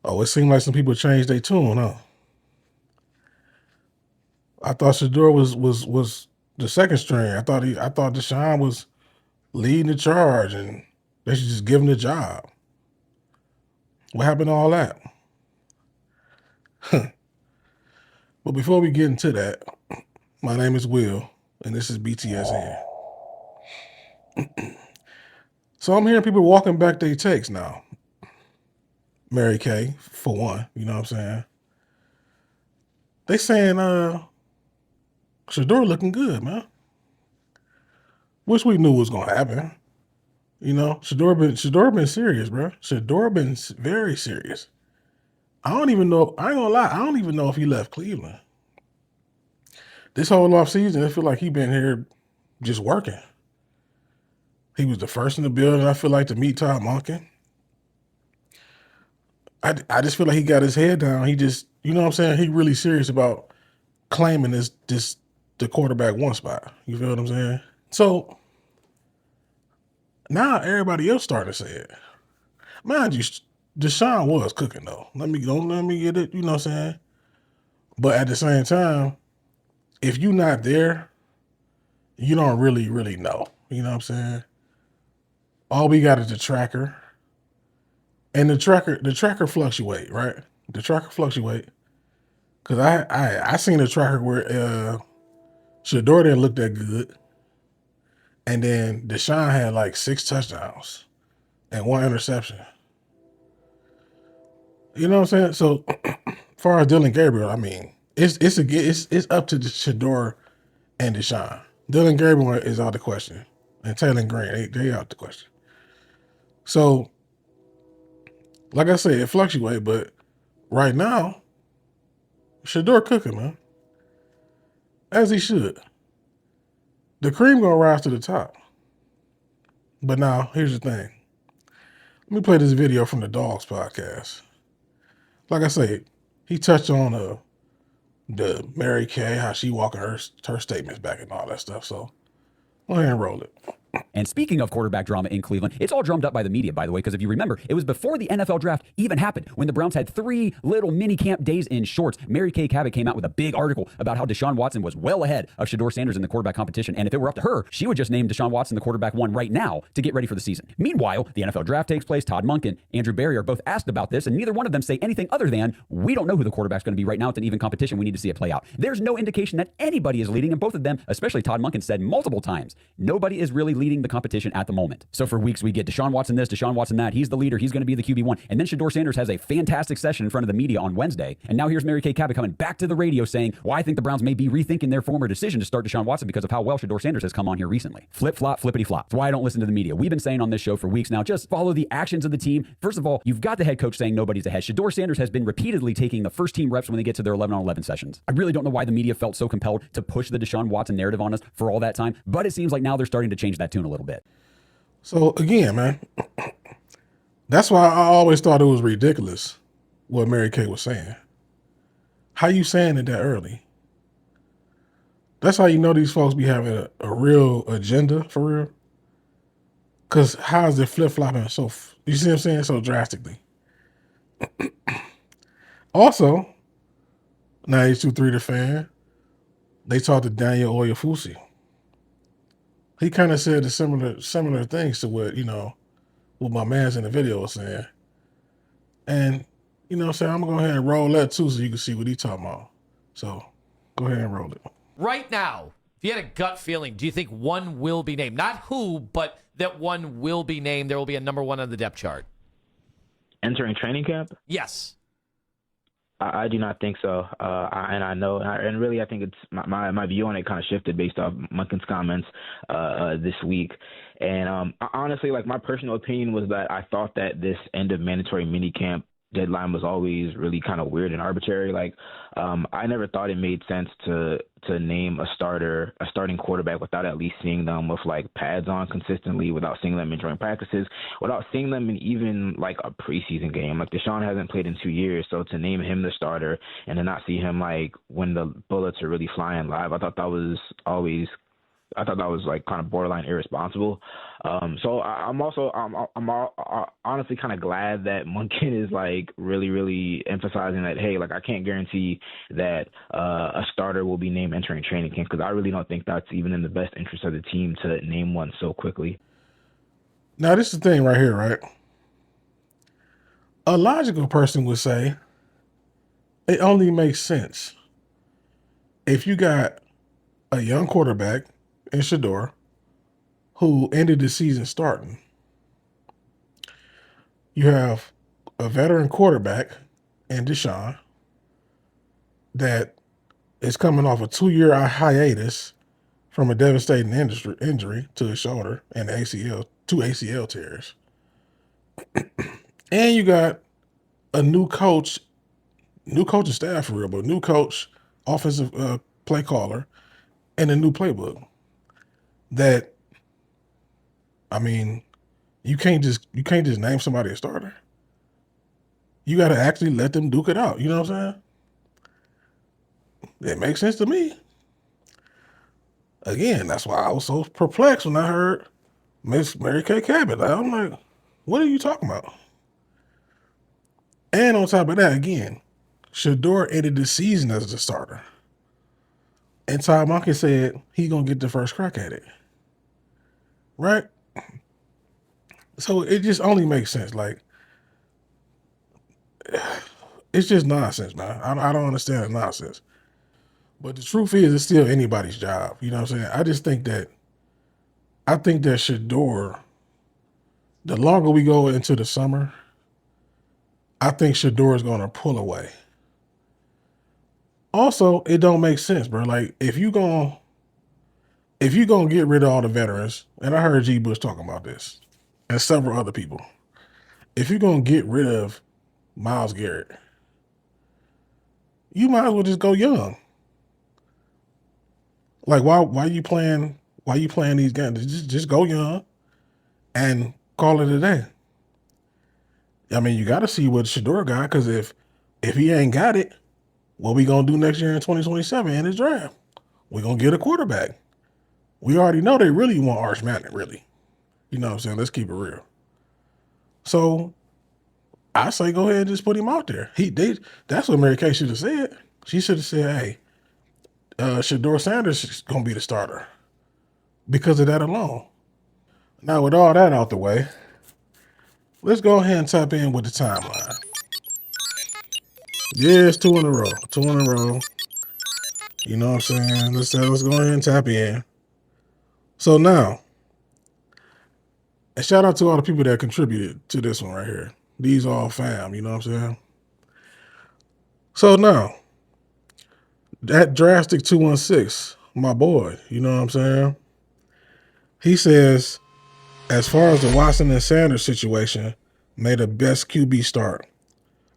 Oh, it seemed like some people changed their tune, huh? I thought Shedeur was the second string. I thought Deshaun was leading the charge, and they should just give him the job. What happened to all that? But before we get into that, my name is Will, and this is BTSN. So I'm hearing people walking back their takes now. Mary Kay, for one, you know what I'm saying? They saying Shedeur looking good, man. Wish we knew what was gonna happen. You know, Shedeur been serious, bro. Shedeur been very serious. I don't even know. I ain't gonna lie. I don't even know if he left Cleveland. This whole offseason, I feel like he been here just working. He was the first in the building, I feel like, to meet Todd Monken. I just feel like he got his head down. He just, you know what I'm saying? He really serious about claiming the quarterback one spot. You feel what I'm saying? So now everybody else starting to say it. Mind you, Deshaun was cooking though. Don't let me get it, you know what I'm saying? But at the same time, if you're not there, you don't really, really know. You know what I'm saying? All we got is the tracker. And the tracker fluctuate, right? The tracker fluctuate. Cause I seen a tracker where Shedeur didn't look that good. And then Deshaun had like 6 touchdowns and 1 interception. You know what I'm saying? So as far as Dylan Gabriel, I mean, it's up to the Shedeur and Deshaun. Dylan Gabriel is out the question. And Taylor Green, they out the question. So like I said, it fluctuates, but right now, Shedeur cooking, man. As he should. The cream gonna rise to the top. But now, here's the thing. Let me play this video from the Dogs podcast. Like I said, he touched on the Mary Kay, how she walking her statements back and all that stuff. So go ahead and roll it. And speaking of quarterback drama in Cleveland, it's all drummed up by the media, by the way, because if you remember, it was before the NFL draft even happened. When the Browns had 3 little mini camp days in shorts, Mary Kay Cabot came out with a big article about how Deshaun Watson was well ahead of Shedeur Sanders in the quarterback competition. And if it were up to her, she would just name Deshaun Watson the quarterback 1 right now to get ready for the season. Meanwhile, the NFL draft takes place. Todd Monken, Andrew Berry are both asked about this, and neither one of them say anything other than, we don't know who the quarterback's going to be right now. It's an even competition. We need to see it play out. There's no indication that anybody is leading, and both of them, especially Todd Monken, said multiple times, nobody is really leading the competition at the moment. So for weeks we get Deshaun Watson this, Deshaun Watson that. He's the leader. He's going to be the QB1. And then Shedeur Sanders has a fantastic session in front of the media on Wednesday. And now here's Mary Kay Cabot coming back to the radio saying, well, I think the Browns may be rethinking their former decision to start Deshaun Watson because of how well Shedeur Sanders has come on here recently. Flip-flop, flippity-flop. That's why I don't listen to the media. We've been saying on this show for weeks now, just follow the actions of the team. First of all, you've got the head coach saying nobody's ahead. Shedeur Sanders has been repeatedly taking the first team reps when they get to their 11-on-11 sessions. I really don't know why the media felt so compelled to push the Deshaun Watson narrative on us for all that time, but it seems like now they're starting to change that tune a little bit. So again, man, that's why I always thought it was ridiculous what Mary Kay was saying. How you saying it that early? That's how you know these folks be having a real agenda for real. Because how is it flip-flopping you see what I'm saying, so drastically? Also, 92.3 The Fan, they talked to Daniel Oyefusi. He kind of said the similar things to what my man's in the video was saying. And, you know what I'm saying, I'm going to go ahead and roll that too so you can see what he talking about. So, go ahead and roll it. Right now, if you had a gut feeling, do you think one will be named? Not who, but that one will be named. There will be a number 1 on the depth chart. Entering training camp? Yes. I do not think so. I know, and really I think it's my view on it kind of shifted based off Monken's comments this week. And honestly, like my personal opinion was that I thought that this end of mandatory minicamp deadline was always really kind of weird and arbitrary. Like I never thought it made sense to name a starting quarterback without at least seeing them with like pads on consistently, without seeing them in joint practices, without seeing them in even like a preseason game. Like Deshaun hasn't played in 2 years, so to name him the starter and to not see him like when the bullets are really flying live, I thought that was always I thought that was like kind of borderline irresponsible. So I'm also honestly kind of glad that Monken is like really emphasizing that, hey, like I can't guarantee that a starter will be named entering training camp, because I really don't think that's even in the best interest of the team to name one so quickly. Now, this is the thing right here, right? A logical person would say it only makes sense if you got a young quarterback in Shedeur who ended the season starting. You have a veteran quarterback in Deshaun that is coming off a 2-year hiatus from a devastating injury to his shoulder and two ACL tears. And you got a new coaching staff for real, but new coach, offensive play caller, and a new playbook. That, I mean, you can't just name somebody a starter. You got to actually let them duke it out. You know what I'm saying? It makes sense to me. Again, that's why I was so perplexed when I heard Miss Mary Kay Cabot. I'm like, what are you talking about? And on top of that, again, Shedeur ended the season as the starter. And Todd Monken said he going to get the first crack at it. Right? So it just only makes sense. Like, it's just nonsense, man. I don't understand the nonsense. But the truth is, it's still anybody's job. You know what I'm saying? I think that Shedeur, the longer we go into the summer, I think Shedeur is going to pull away. Also, it don't make sense, bro. Like, if you gonna get rid of all the veterans, and I heard G. Bush talking about this, and several other people, if you're gonna get rid of Myles Garrett, you might as well just go young. Like, why you playing these games? Just go young and call it a day. I mean, you got to see what Shedeur got, because if he ain't got it, what we gonna do next year in 2027 in his draft? We gonna get a quarterback. We already know they really want Arch Manning, really. You know what I'm saying? Let's keep it real. So I say go ahead and just put him out there. That's what Mary Kay should have said. She should have said, hey, Shedeur Sanders is gonna be the starter because of that alone. Now, with all that out the way, let's go ahead and tap in with the timeline. Yeah, it's 2 in a row. 2 in a row. You know what I'm saying? Let's go ahead and tap in. So now, and shout out to all the people that contributed to this one right here. These all fam, you know what I'm saying? So now, that drastic 216, my boy, you know what I'm saying? He says, as far as the Watson and Sanders situation, may the best QB start.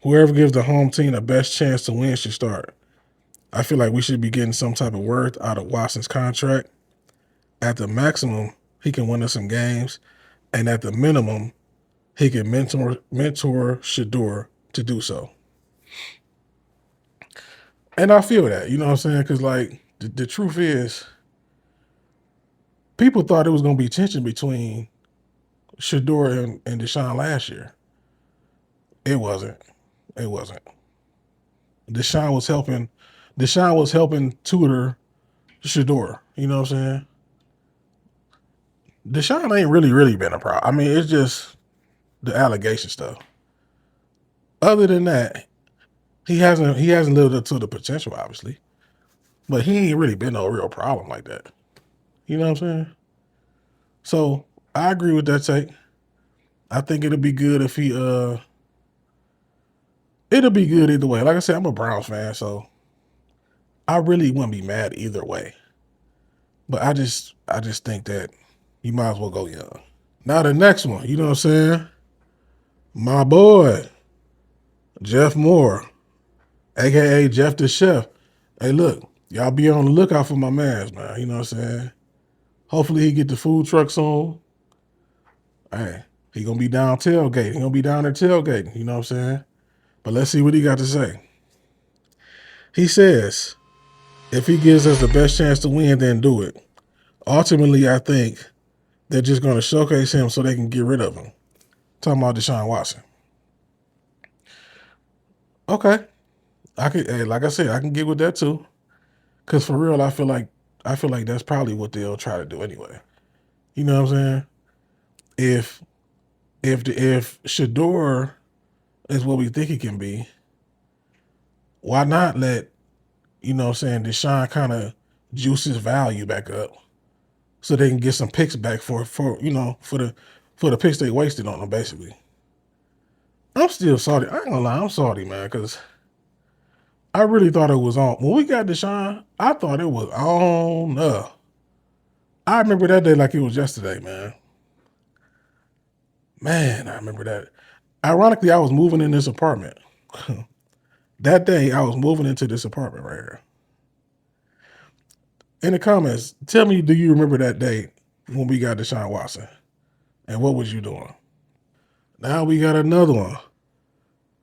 Whoever gives the home team the best chance to win should start. I feel like we should be getting some type of worth out of Watson's contract. At the maximum, he can win us some games. And at the minimum, he can mentor Shedeur to do so. And I feel that, you know what I'm saying? Because, like, the truth is, people thought it was going to be tension between Shedeur and Deshaun last year. It wasn't. It wasn't. Deshaun was helping tutor Shedeur. You know what I'm saying? Deshaun ain't really been a problem. I mean, it's just the allegation stuff. Other than that, he hasn't lived up to the potential, obviously. But he ain't really been no real problem like that. You know what I'm saying? So I agree with that take. I think it'll be good if he it'll be good either way. Like I said, I'm a Browns fan, so I really wouldn't be mad either way. But I just think that you might as well go young. Now the next one, you know what I'm saying? My boy, Jeff Moore, aka Jeff the Chef. Hey, look, y'all be on the lookout for my mans, man. You know what I'm saying? Hopefully he get the food truck soon. Hey, he gonna be down tailgating. He gonna be down there tailgating. You know what I'm saying? But let's see what he got to say. He says, if he gives us the best chance to win, then do it. Ultimately, I think they're just going to showcase him so they can get rid of him. Talking about Deshaun Watson. Okay, I could, hey, like I said, I can get with that too. Cause for real, I feel like that's probably what they'll try to do anyway. You know what I'm saying? If Shedeur is what we think he can be, why not let Deshaun kind of juice his value back up so they can get some picks back for the picks they wasted on him basically. I'm still salty. I ain't gonna lie, I'm salty, man, because I really thought it was on. When we got Deshaun, I thought it was on. I remember that day like it was yesterday, man. Man, I remember that. Ironically, I was moving in this apartment. That day, I was moving into this apartment right here. In the comments, tell me, do you remember that day when we got Deshaun Watson? And what was you doing? Now we got another one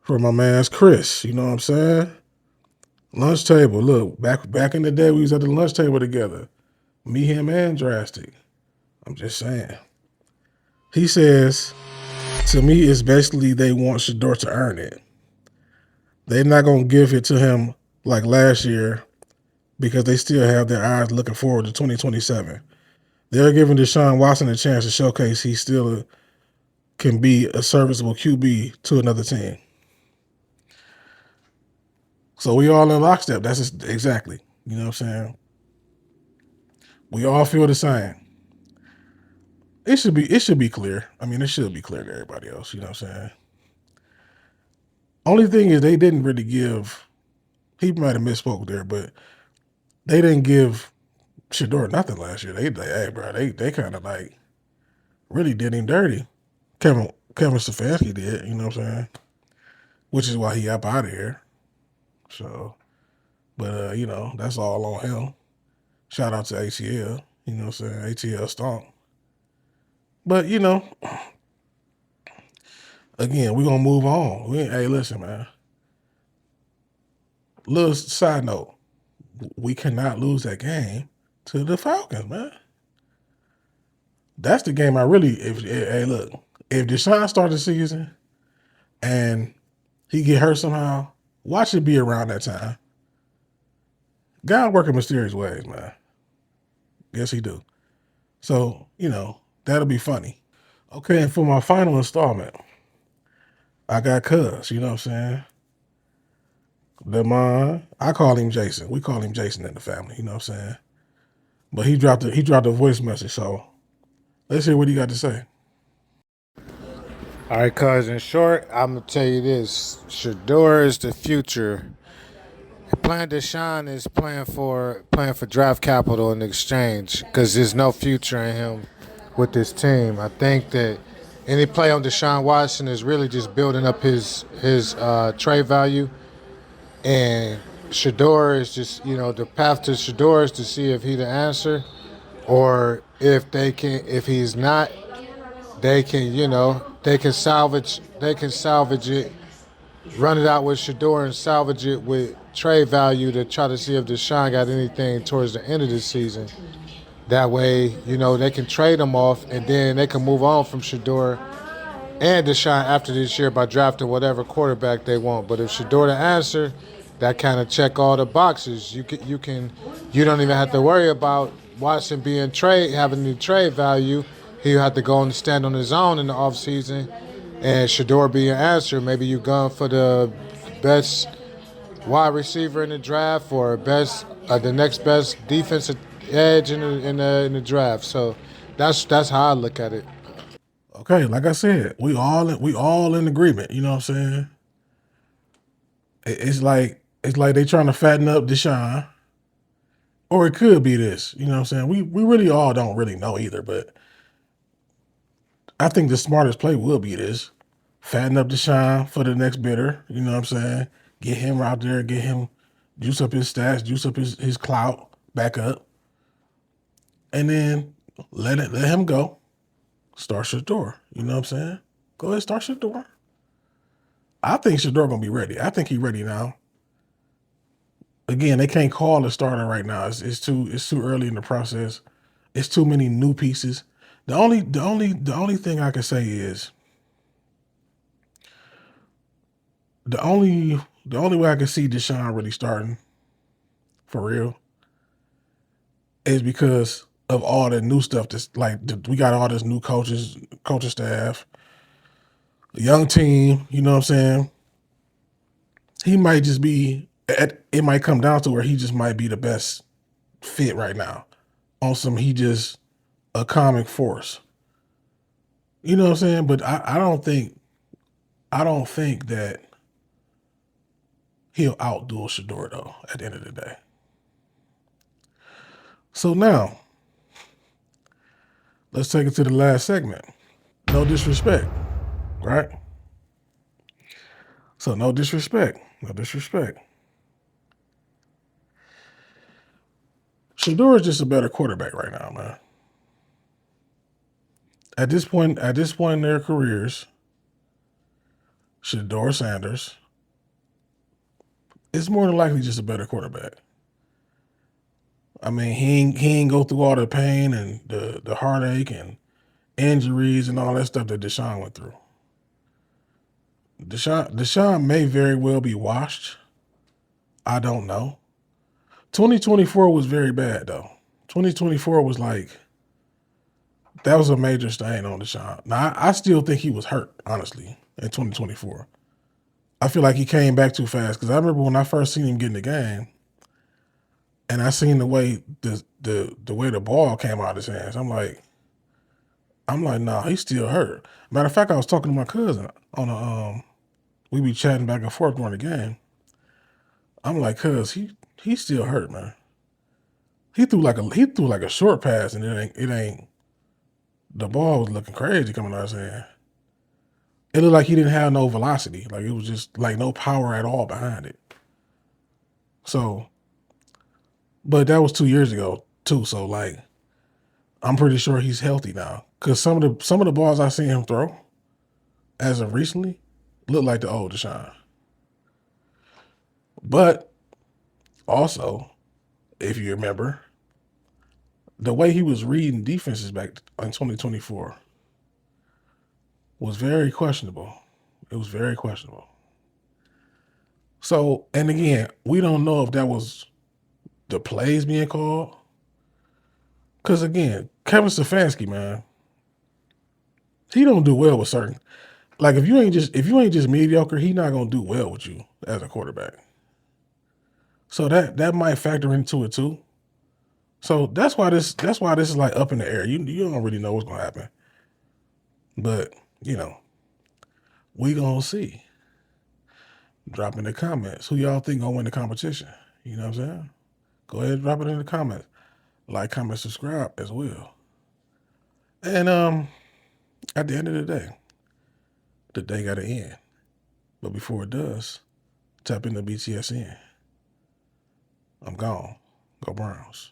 for my man's Chris. You know what I'm saying? Lunch table. Look, back in the day, we was at the lunch table together. Me, him, and Drastic. I'm just saying. He says, to me, it's basically they want Shedeur to earn it. They're not going to give it to him like last year because they still have their eyes looking forward to 2027. They're giving Deshaun Watson a chance to showcase he still can be a serviceable QB to another team. So we all in lockstep. That's just, exactly. You know what I'm saying? We all feel the same. It should be clear. I mean, it should be clear to everybody else. You know what I'm saying? Only thing is they didn't really give. He might have misspoke there, but they didn't give Shedeur nothing last year. Hey, bro, they kind of like really did him dirty. Kevin Stefanski did. You know what I'm saying? Which is why he up out of here. So, but that's all on him. Shout out to ATL. You know what I'm saying? ATL stomp. But again, we're gonna move on. Hey, listen, man. Little side note, we cannot lose that game to the Falcons, man. That's the game I really. Hey, look, if Deshaun starts the season and he get hurt somehow, watch it be around that time. God work in mysterious ways, man. Yes, he do. So that'll be funny. Okay, and for my final installment, I got Cuz. You know what I'm saying? Demond, I call him Jason. We call him Jason in the family. You know what I'm saying? But he dropped a voice message. So let's hear what he got to say. All right, cuz in short, I'm gonna tell you this: Shedeur is the future. Playing Deshaun is playing for draft capital in exchange because there's no future in him with this team. I think that any play on Deshaun Watson is really just building up his trade value, and Shedeur is just the path to Shedeur is to see if he's the answer, or if he's not, they can salvage it, run it out with Shedeur and salvage it with trade value to try to see if Deshaun got anything towards the end of the season. That way, they can trade him off and then they can move on from Shedeur and Deshaun after this year by drafting whatever quarterback they want. But if Shedeur the answer, that kind of check all the boxes. You don't even have to worry about Watson having the trade value. He'll have to go and stand on his own in the offseason, and Shedeur be your answer. Maybe you going for the best wide receiver in the draft or the next best defensive edge in the draft. So that's how I look at it. Okay, like I said, we all in agreement. You know what I'm saying? It's like they trying to fatten up Deshaun, or it could be this. You know what I'm saying? We really all don't really know either, but I think the smartest play will be this: fatten up Deshaun for the next bidder. You know what I'm saying? Get him out there, get him juice up his stats, juice up his clout back up, and then let him go. Start Shedeur. You know what I'm saying? Go ahead, start Shedeur. I think Shedeur gonna be ready. I think he's ready now. Again, they can't call a starter right now. It's too early in the process. It's too many new pieces. The only thing I can say is the only way I can see Deshaun really starting for real is because of all the new stuff that's like we got all this new coaching staff, a young team, you know what I'm saying? He might just be it might come down to where he just might be the best fit right now. On some he just a comic force. You know what I'm saying? But I don't think that he'll outdo Shedeur though at the end of the day. So now let's take it to the last segment. No disrespect, right? So no disrespect. Shedeur is just a better quarterback right now, man. At this point in their careers, Shedeur Sanders is more than likely just a better quarterback. I mean, he ain't go through all the pain and the heartache and injuries and all that stuff that Deshaun went through. Deshaun may very well be washed. I don't know. 2024 was very bad though. 2024 was like that was a major stain on Deshaun. Now I still think he was hurt, honestly, in 2024. I feel like he came back too fast because I remember when I first seen him get in the game, and I seen the way the way the ball came out of his hands. I'm like, nah, he's still hurt. Matter of fact, I was talking to my cousin on a we be chatting back and forth during the game. I'm like, cuz he's still hurt, man. He threw like a short pass and it ain't the ball was looking crazy coming out of his hand. It looked like he didn't have no velocity. Like it was just like no power at all behind it. So, but that was 2 years ago too. So like, I'm pretty sure he's healthy now. Cause some of the balls I seen him throw as of recently look like the old Deshaun. But also, if you remember, the way he was reading defenses back in 2024 was very questionable. It was very questionable. So, and again, we don't know if that was the plays being called. Because again, Kevin Stefanski, man, he don't do well with certain. Like if you ain't just mediocre, he not gonna do well with you as a quarterback. So that might factor into it too. So that's why this is like up in the air. You don't really know what's gonna happen. But, we gonna see. Drop in the comments. Who y'all think gonna win the competition? You know what I'm saying? Go ahead and drop it in the comments. Like, comment, subscribe as well. And at the end of the day gotta end. But before it does, tap into BTSN. I'm gone. Go Browns.